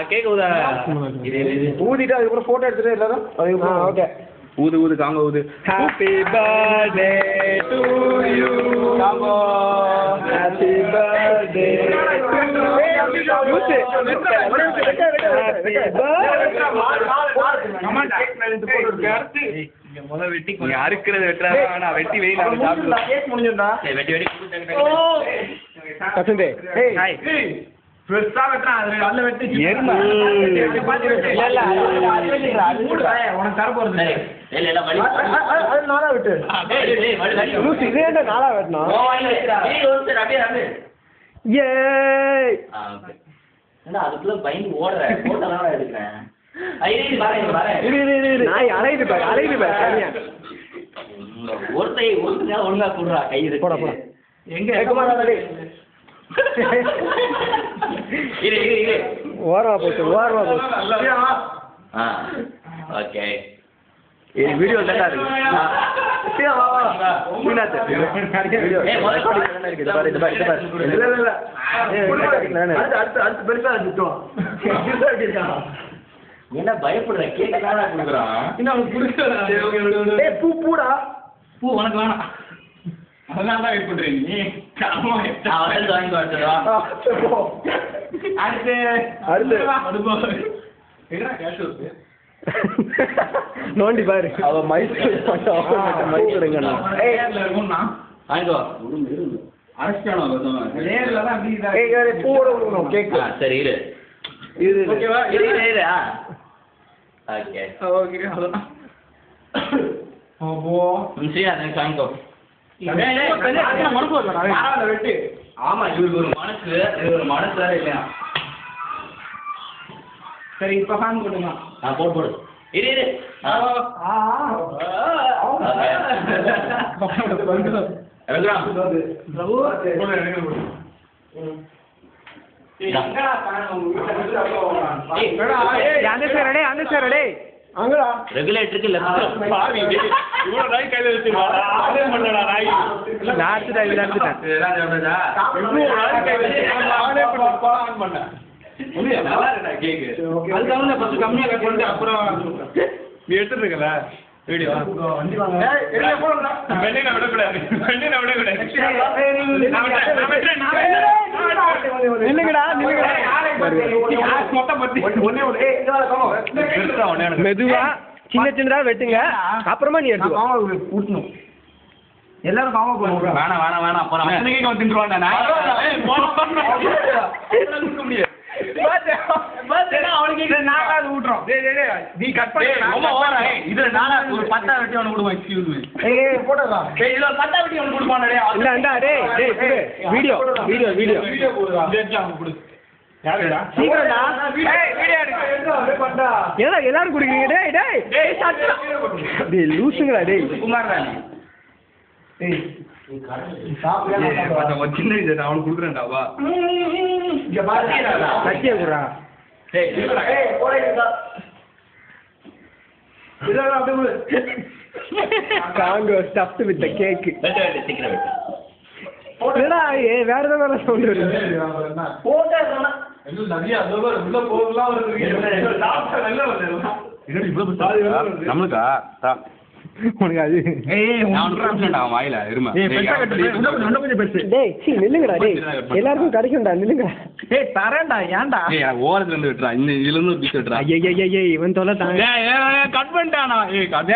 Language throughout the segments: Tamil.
கேக்க ஊதா ஊதிட்டு அதுக்கப்புறம் போட்டோ எடுத்துட்டு எல்லாரும் ஓகே ஊது காங்க ஊது ஹாப்பி பர்த்டே டு யூ காங்கோ ஹாப்பி பர்த்டே அறுக்கிறது வெட்டுறா நான் வெட்டி வெயில் வெட்டி வெட்டி கசந்தே அதுக்குள்ள பயந்து ஓடுற எடுக்கிறேன் ஒருத்தர் ஒழுங்கா கூடுறா கை போட போட எங்க ஓரமா போச்சு ஓகே வீடியோ நல்லா இருக்கு என்ன பயப்படுற கேக் தான் கொடுக்குறான் பூடா பூ உனக்கு வேணாம் அதனால தான் வெயிட் பண்றீங்க நீ வாங்கி வச்சுடா அடுத்து நோண்டி பாரு அவ சரி இரு ஓகேவா இரு ஓகே வாங்கிக்கோ ஆமா இவருக்கு ஒரு மனசு வேற இல்லையா சரி இப்ப ஃபேன் போட்டுங்க போடு இரு ரெகுலேட்டருக்கு எடுத்துருக்கல வீடியோ மெதுவா சின்ன சின்னதா வெட்டுங்க அப்புறமா நீ எடுத்து எல்லாரும் காமா போடுங்க வேணாம் அப்புறம் தின்றுவான் எல்லாரும் குடிக்கிறீங்க லூசுங்களா டேய் சின்ன அவனுக்கு கொடுக்குறேன்டாவா சத்திய குடுறா Congo stuffed with the cake வேற ஏதாவது சவுண்ட் வருது நம்மளுக்கா உனக்கு அது வாயில இருமா நில்லுங்கடா எல்லாருக்கும் கிடைக்கும்டா நில்லுங்கடா தரேன்டா ஏன்டா ஓரத்துல இருந்து விட்டுறா இந்த இதுல இருந்து ஒரு பீஸ் விட்டுறா இவன் தொலை தாங்க கட் பண்ணிட்டானா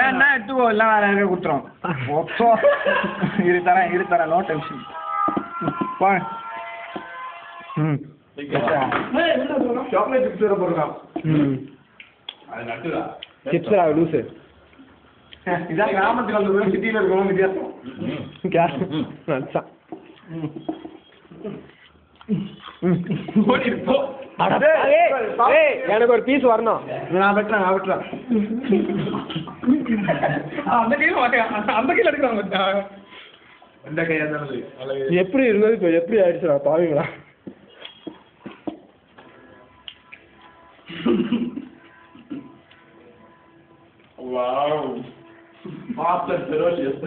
என்ன எடுத்துக்கோ எல்லாம் வேற யாரையும் கொடுத்துரும் இரு தரேன் நோ டென்ஷன் சாக்லேட் சிப்ஸ் வேற போடுறான் சிப்ஸ் லூசு இதான் கிராமத்துல வந்து சிட்டியில இருக்கணும் வித்தியாசம் எனக்கு ஒரு பீஸ் வரணும் நான் வெட்டுறேன் அந்த கையில எடுக்கிறாங்க எப்படி இருந்தது இப்ப எப்படி ஆயிடுச்சுடா பாவீங்களா Wow. Faster, ferocious.